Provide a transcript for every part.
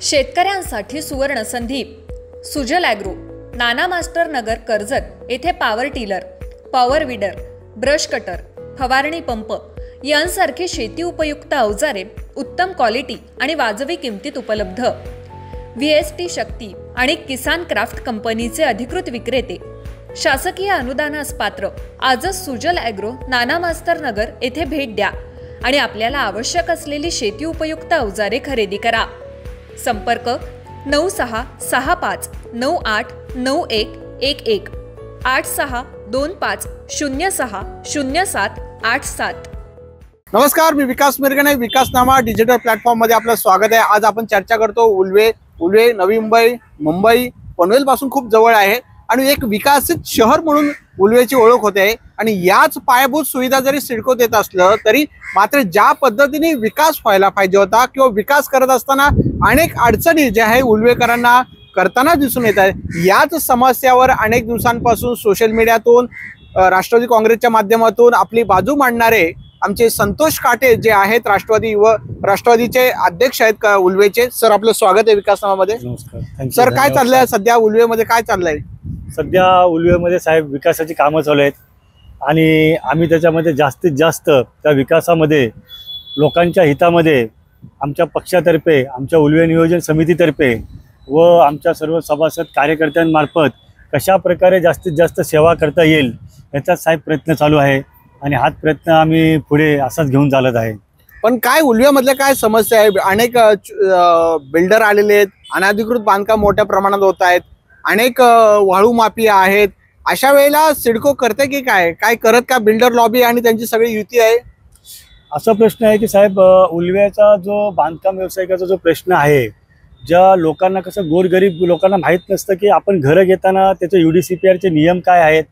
शेतकऱ्यांसाठी सुवर्ण संधी. सुजल ॲग्रो, नाना मास्टर नगर, कर्जत येथे power tiller, power weeder, brush cutter, फवारणी पंप यांसारखी शेती उपयुक्त अवजारे उत्तम क्वालिटी आणि वाजवी किमतीत उपलब्ध. VST शक्ती आणि किसान क्राफ्ट कंपनीचे अधिकृत विक्रेते. शासकीय अनुदानास पात्र. आजच सुजल ॲग्रो, नाना मास्टर नगर येथे भेट द्या आणि आपल्याला आवश्यक असलेली शेती उपयुक्त अवजारे खरेदी करा. संपर्क 9665989111 8625060787. नमस्कार, मी विकास मिरगणे. विकासनामा डिजिटल प्लॅटफॉर्म मध्ये आपलं स्वागत आहे. आज आपण चर्चा करतो उल्वे नवी मुंबई पनवेल पासून खूप जवळ आहे आणि एक विकसित शहर म्हणून उल्वेची ओळख होते. आणि याच पायाभूत सुविधा जरी सिडको देत असलं तरी मात्र ज्या पद्धतीने विकास व्हायला पाहिजे होता किंवा विकास करत असताना अनेक अडचणी ज्या आहे उल्वेकरांना करताना दिसून येत आहे. याच समस्यावर अनेक दिवसांपासून सोशल मीडियातून राष्ट्रवादी काँग्रेसच्या माध्यमातून आपली बाजू मांडणारे आमचे संतोष काटे जे आहेत, राष्ट्रवादीचे अध्यक्ष आहेत उल्वेचे. सर, आपलं स्वागत आहे विकासनामामध्ये. नमस्कार सर, काय चाललंय सध्या उल्वेमध्ये? काय चाललंय सध्या उल्वेमध्ये? साहेब, विकासाची कामं चालू आहेत आणि आम्ही त्याच्यामध्ये जास्तीत जास्त त्या विकासामध्ये लोकांच्या हितामध्ये आमच्या पक्षातर्फे, आमच्या उल्वे नियोजन समितीतर्फे व आमच्या सर्व सभासद कार्यकर्त्यांमार्फत कशा प्रकारे जास्तीत जास्त सेवा करता येईल याचा साहेब प्रयत्न चालू आहे आणि हाच प्रयत्न आम्ही पुढे असाच घेऊन चालत आहे. पण काय उल्व्यामधल्या काय समस्या आहे? अनेक बिल्डर आलेले आहेत, अनधिकृत बांधकाम मोठ्या प्रमाणात होत आहेत, अनेक वाळू माफिया आहेत. अशा वेळेला सिडको करते की काय करत का? बिल्डर लॉबी आणि त्यांची सगळी युती आहे. असा प्रश्न आहे की साहेब, उल्व्याचा जो बांधकाम व्यावसायिकाचा जो प्रश्न आहे, ज्या लोकांना कसं गोरगरीब लोकांना माहीत नसतं की आपण घरं घेताना त्याचे UDCPRचे नियम काय आहेत,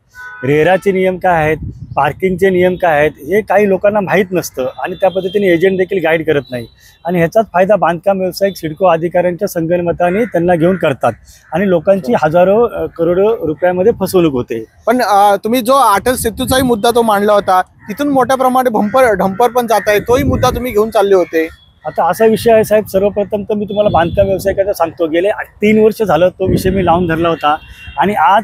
रेराचे नियम काय आहेत, पार्किंगचे नियम काय आहेत, हे काही लोकांना माहीत नसतं आणि त्या पद्धतीने एजंट देखील गाईड करत नाही. आणि ह्याचाच फायदा बांधकाम व्यावसायिक सिडको अधिकाऱ्यांच्या संगनमताने त्यांना घेऊन करतात आणि लोकांची हजारो करोडो रुपयामध्ये फसवणूक होते. पण तुम्ही जो अटल सेतूचाही मुद्दा तो मांडला होता, तिथून मोठ्या प्रमाणात ढंपर पण जात आहे, तोही मुद्दा तुम्ही घेऊन चालले होते. आता असा विषय आहे साहेब, सर्वप्रथम तर मी तुम्हाला बांधकाम व्यावसायिकाचा सांगतो. गेले 3 वर्ष झालं तो विषय मी लावून धरला होता आणि आज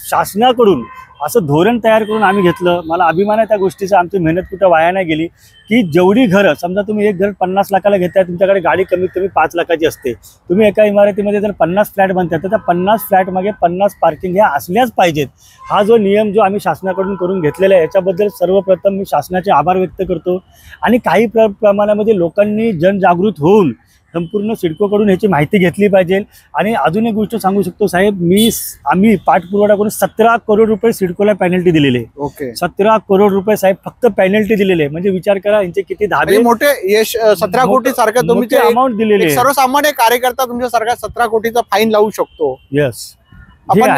शासनाकडून असं धोरण तयार करून आम्ही घेतलं. मला अभिमान आहे त्या गोष्टीचा. आमची मेहनत कुठं वाया नाही गेली. की जेवढी घरं, समजा तुम्ही एक घर 50 लाखाला घेताय, तुमच्याकडे गाडी कमीत कमी 5 लाखाची असते. तुम्ही एका इमारतीमध्ये जर 50 फ्लॅट बांधताय तर त्या 50 फ्लॅटमागे 50 पार्किंग ह्या असल्याच पाहिजेत. हा जो नियम जो आम्ही शासनाकडून करून घेतलेला आहे याच्याबद्दल सर्वप्रथम मी शासनाचे आभार व्यक्त करतो. आणि काही प्रमाणामध्ये लोकांनी जनजागृत होऊन संपूर्ण सिडकोकडून ह्याची माहिती घेतली पाहिजे. आणि अजून एक गोष्ट सांगू शकतो साहेब, आम्ही पाठपुरावा करून 17 करोड रुपये सिडकोला पेनल्टी दिलेले. ओके, 17 करोड रुपये साहेब फक्त पेनल्टी दिलेले. म्हणजे विचार करा यांचे किती धाबे मोठे यश. 17 कोटी सारखं तुम्ही अमाऊंट दिलेले. सर्वसामान्य कार्यकर्ता तुमच्या सारखा 17 कोटीचा फाईन लावू शकतो. यस. आपण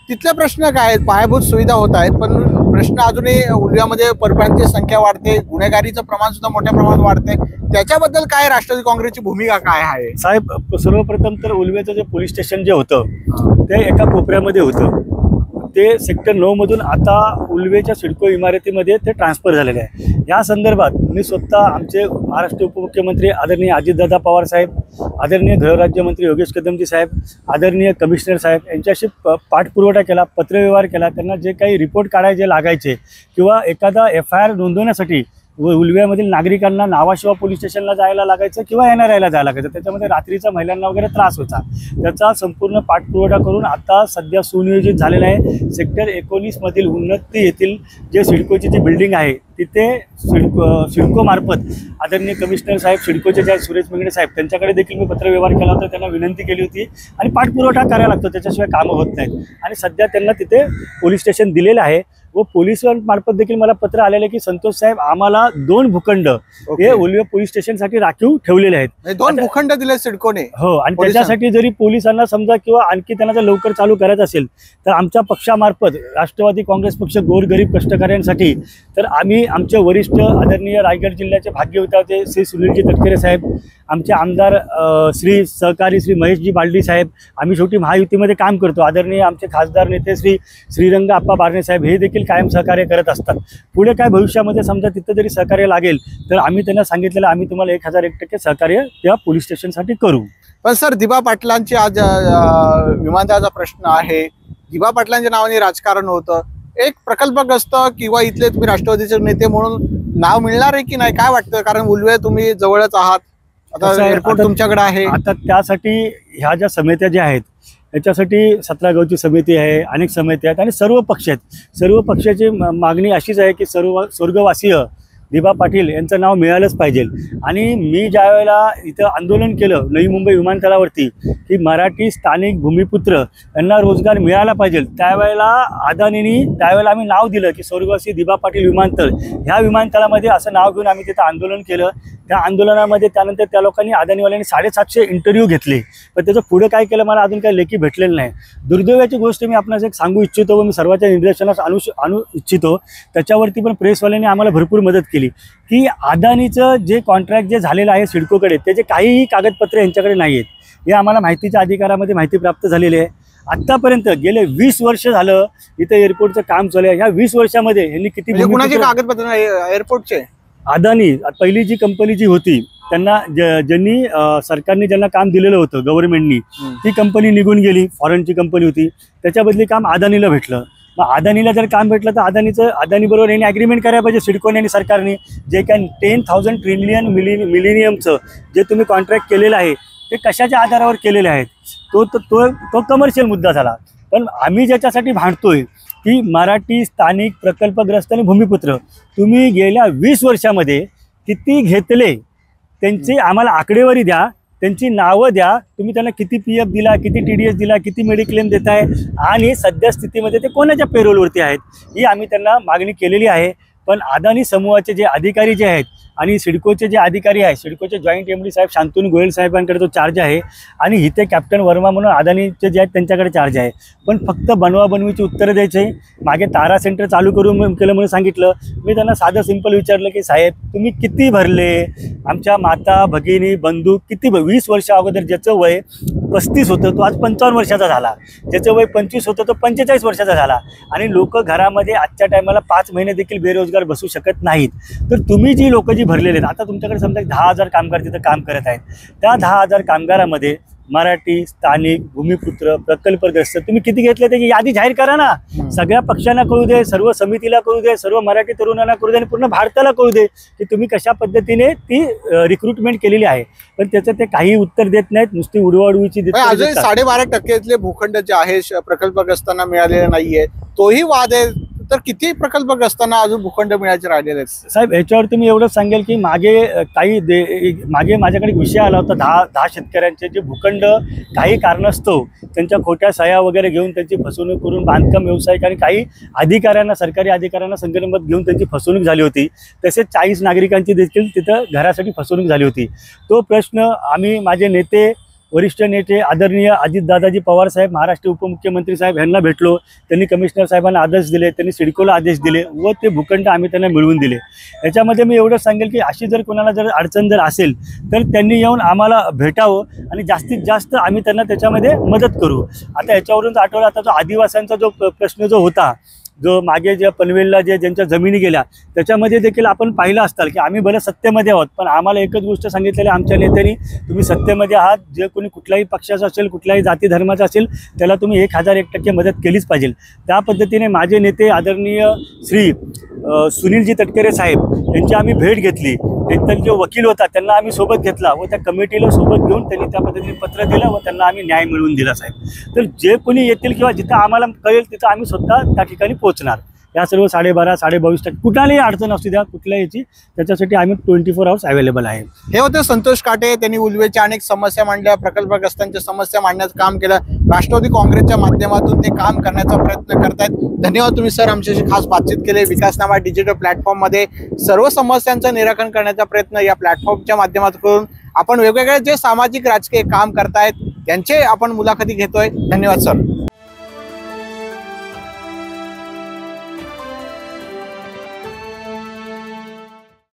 तिथले प्रश्न काय आहेत? पायाभूत सुविधा होत आहेत, पण प्रश्न अजूनही उल्व्यामध्ये परप्रांतीय संख्या वाढते, गुन्हेगारीचं प्रमाण सुद्धा मोठ्या प्रमाणात वाढते. त्याच्याबद्दल काय राष्ट्रवादी काँग्रेसची भूमिका काय आहे? साहेब, सर्वप्रथम तर उल्वेचं जे पोलीस स्टेशन जे होतं ते एका कोपऱ्यामध्ये होतं. ते सेक्टर 9 मधून आता उल्वेच्या सिडको इमारतीमध्ये ते ट्रान्सफर झालेले आहे. या संदर्भात मी स्वतः आमचे महाराष्ट्र उपमुख्यमंत्री आदरणीय अजितदादा पवार साहेब, आदरणीय गृहराज्यमंत्री योगेश कदमजी साहेब, आदरणीय कमिशनर साहेब यांच्याशी पाठपुरवठा केला, पत्रव्यवहार केला. त्यांना जे काही रिपोर्ट काढायचे लागायचे किंवा एखादा FIR नोंदवण्यासाठी उल्व्यामधील नागरिकांना नावाशिवा पोलीस स्टेशनला जायला लागायचं किंवा NRIला जायला लागायचं. त्याच्यामध्ये रात्रीचा महिलांना वगैरे त्रास व्हायचा. त्याचा संपूर्ण पाठपुरवठा करून आता सध्या सुनियोजित झालेला आहे. सेक्टर 19 मधील उन्नती येथील जे सिडकोची जी बिल्डिंग आहे तिथे सिडको मार्फत आदरणीय कमिशनर साहेब, सिडकोचे जे सुरेश मेंगडे साहेब, त्यांच्याकडे देखील मी पत्रव्यवहार केला होता. त्यांना विनंती केली होती आणि पाठपुरवठा करायला लागतो, त्याच्याशिवाय कामं होत नाहीत. आणि सध्या त्यांना तिथे पोलीस स्टेशन दिलेलं आहे व पोलिसांमार्फत देखील मला पत्र आलेलं की संतोष साहेब, आम्हाला 2 भूखंड हे उल्वे पोलीस स्टेशनसाठी राखीव ठेवलेले आहेत. 2 भूखंड दिले सिडकोने. हो, आणि त्याच्यासाठी जरी पोलिसांना समजा किंवा आणखी त्यांना जर लवकर चालू करायचं असेल तर आमच्या पक्षामार्फत, राष्ट्रवादी काँग्रेस पक्ष गोरगरीब कष्टकऱ्यांसाठी, तर आम्ही आमचे वरिष्ठ आदरणीय रायगड जिल्ह्याचे भाग्यविधाते श्री सुनीलजी तटकरे साहेब, आमचे आमदार श्री सहकारी श्री महेशजी बालडी साहेब, आम्ही शेवटी महायुतीमध्ये काम करतो. आदरणीय आमचे खासदार नेते श्री श्रीरंग आप्पा बारणे साहेब हे देखील कायम सहकार्य करत असतात. पुढे काय भविष्यामध्ये समजा तिथं जरी सहकार्य लागेल तर आम्ही त्यांना सांगितलेलं आम्ही तुम्हाला 1001% सहकार्य त्या पोलीस स्टेशनसाठी करू. पण सर, दिबा पाटलांची आज विमानतळाचा प्रश्न आहे. दिबा पाटलांच्या नावाने राजकारण होतं. एक प्रकल्पग्रस्त किंवा इथले तुम्ही राष्ट्रवादीचे नेते म्हणून नाव मिळणार आहे की नाही, काय वाटतं? कारण उल्वे तुम्ही जवळच आहात, आता एअरपोर्ट तुमच्याकडे आहे. आता त्यासाठी ह्या ज्या समित्या ज्या आहेत याच्यासाठी 17 गावची समिती आहे, अनेक समित्या आहेत आणि सर्व पक्ष आहेत. सर्व पक्षाची मागणी अशीच आहे की सर्व स्वर्गवासीय दिबा पाटील यांचं नाव मिळालंच पाहिजे. आणि मी ज्या वेळेला इथं आंदोलन केलं नवी मुंबई विमानतळावरती की मराठी स्थानिक भूमिपुत्र यांना रोजगार मिळाला पाहिजे, त्यावेळेला अदानींनी त्यावेळेला आम्ही नाव दिलं की स्वर्गवासी दिबा पाटील विमानतळ. ह्या विमानतळामध्ये असं नाव घेऊन आम्ही तिथं आंदोलन केलं. त्या आंदोलनामध्ये त्यानंतर त्या लोकांनी अदानीवाल्यांनी 750 इंटरव्ह्यू घेतले, पण त्याचं पुढे काय केलं मला अजून काही लेखी भेटलेलं नाही. दुर्दैवाची गोष्ट मी आपणास एक सांगू इच्छितो व मी सर्वांच्या निदर्शनास आणू इच्छितो. त्याच्यावरती पण प्रेसवाल्यांनी आम्हाला भरपूर मदत केली की अदानीचं जे कॉन्ट्रॅक्ट जे झालेलं आहे सिडकोकडे त्याचे काहीही कागदपत्र यांच्याकडे नाही आहेत. हे आम्हाला माहितीच्या अधिकारामध्ये माहिती प्राप्त झालेली आहे. आत्तापर्यंत गेले 20 वर्ष झालं इथं एअरपोर्टचं काम चालू आहे. ह्या 20 वर्षामध्ये यांनी किती कुणाचे कागदपत्र एअरपोर्टचे? अदानी पहिली जी कंपनी जी होती त्यांना ज्यांनी सरकारने ज्यांना काम दिलेलं होतं गव्हर्नमेंटनी, ती कंपनी निघून गेली. फॉरेनची कंपनी होती, त्याच्या बदली काम अदानीला भेटलं. मग अदानीला जर काम भेटलं तर अदानी बरोबर यांनी ॲग्रीमेंट करायला पाहिजे सिडकोने आणि सरकारने. जे काय 10,000 ट्रिलियन मिलिनियमचं जे तुम्ही कॉन्ट्रॅक्ट केलेलं आहे ते कशाच्या आधारावर केलेले आहेत, तो कमर्शियल मुद्दा झाला. पण आम्ही ज्याच्यासाठी भांडतोय की मराठी स्थानिक प्रकल्पग्रस्त आणि भूमिपुत्र तुम्ही गेल्या 20 वर्षामध्ये किती घेतले त्यांची आम्हाला आकडेवारी द्या, त्यांची नावं द्या. तुम्ही त्यांना किती PF दिला, किती TDS दिला, किती मेडिक्लेम देताय आणि सध्या स्थितीमध्ये ते कोणाच्या पेरोलवरती आहेत ही आम्ही त्यांना मागणी केलेली आहे. पण अदानी समूहाचे जे अधिकारी जे आहेत आणि सिडकोचे जे अधिकारी आहेत, सिडकोचे जॉईंट MD साहेब शांतनू गोयल साहेबांकडे तो चार्ज आहे आणि इथे कॅप्टन वर्मा म्हणून अदानीचे जे आहेत त्यांच्याकडे चार्ज आहे. पण फक्त बनवाबनवीची उत्तरं द्यायचे. मागे तारा सेंटर चालू केलं म्हणून सांगितलं. मी त्यांना साधं सिंपल विचारलं की साहेब तुम्ही किती भरले? आमच्या माता भगिनी बंधू किती 20 वर्षा अगोदर ज्याचं वय 35 होतं तो आज 55 वर्षाचा झाला, ज्याचं वय 25 होतं तो 45 वर्षाचा झाला. आणि लोक घरामध्ये आजच्या टायमाला 5 महिने देखील बेरोजगार बसू शकत नाहीत. तर तुम्ही जी लोक जी भरलेले आहेत, आता तुमच्याकडे समजा 10,000 कामगार तिथं काम करत आहेत, त्या 10,000 कामगारामध्ये मराठी स्थानिक भूमिपुत्र प्रकल्पग्रस्त तुम्ही किती घेतले त्याची यादी जाहीर करा ना. सगळ्या पक्षांना कळू दे, सर्व समितीला कळू दे, सर्व मराठी तरुणांना कळू दे आणि पूर्ण भारताला कळू दे की तुम्ही कशा पद्धतीने ती रिक्रुटमेंट केलेली आहे. पण त्याचं ते काही उत्तर देत नाहीत, नुसती उडवाउडवीची देत. 12.5% भूखंड जे आहे प्रकल्पग्रस्तांना मिळालेला नाहीये, तोही वाद आहे. तर किती प्रकल्पग्रस्तांना अजून भूखंड मिळायचे राहिलेले आहेत? साहेब याच्यावरती मी एवढंच सांगेल की मागे माझ्याकडे एक विषय आला होता 10 शेतकऱ्यांचे जे भूखंड काही कारणास्तव त्यांच्या खोट्या सह्या वगैरे घेऊन त्यांची फसवणूक करून बांधकाम व्यावसायिक आणि काही अधिकाऱ्यांना सरकारी अधिकाऱ्यांना संगनमत घेऊन त्यांची फसवणूक झाली होती. तसेच 40 नागरिकांची देखील तिथं घरासाठी फसवणूक झाली होती. तो प्रश्न आम्ही माझे नेते वरिष्ठ नेते आदरणीय अजितदादाजी पवार साहेब, महाराष्ट्र उपमुख्यमंत्री साहेब यांना भेटलो. त्यांनी कमिशनर साहेबांना आदेश दिले, त्यांनी सिडकोला आदेश दिले व ते भूखंड आम्ही त्यांना मिळवून दिले. याच्यामध्ये मी एवढंच सांगेल की अशी जर कोणाला जर अडचण जर असेल तर त्यांनी येऊन आम्हाला भेटावं आणि जास्तीत जास्त आम्ही त्यांना त्याच्यामध्ये मदत करू. आता याच्यावरूनच आठवलं, आता जो आदिवासींचा जो प्रश्न जो होता, जो मागे ज्या पनवेलला ज्यांच्या जमिनी गेल्या त्याच्यामध्ये देखील आपण पाहिलं असताल की आम्ही भले सत्तेमध्ये आहोत, पण आम्हाला एकच गोष्ट सांगितलेली आमच्या नेत्यांनी, तुम्ही सत्तेमध्ये आहात, जे कोणी कुठल्याही पक्षाचा असेल कुठल्याही जाती धर्माचा असेल त्याला तुम्ही 1001% मदत केलीच पाहिजे. त्या पद्धतीने माझे नेते आदरणीय श्री सुनीलजी तटकरे साहेब यांची आम्ही भेट घेतली. त्यांचा जो वकील होता त्यांना आम्ही सोबत घेतला व त्या कमिटीला सोबत घेऊन त्यांनी त्या पद्धतीने पत्र दिलं व त्यांना आम्ही न्याय मिळवून दिला साहेब. तर जे कोणी येतील किंवा जिथं आम्हाला कळेल तिथं आम्ही स्वतः त्या ठिकाणी पोहोचणार. या सर्व 12.5-22% कुठल्याही अडचण असू द्या कुठल्या याची, त्याच्यासाठी आम्ही 24 आवर्स अवेलेबल आहे. हे होते संतोष काटे. त्यांनी उल्वेच्या अनेक समस्या मांडल्या, प्रकल्पग्रस्तांच्या समस्या मांडण्याचं काम केलं. राष्ट्रवादी काँग्रेसच्या माध्यमातून ते काम करण्याचा प्रयत्न करतायत. धन्यवाद तुम्ही सर आमच्याशी खास बातचीत केली. विकासनामा डिजिटल प्लॅटफॉर्ममध्ये सर्व समस्यांचं निराकरण करण्याचा प्रयत्न या प्लॅटफॉर्मच्या माध्यमातून आपण वेगवेगळे जे सामाजिक राजकीय काम करतायत त्यांचे आपण मुलाखती घेतोय. धन्यवाद सर.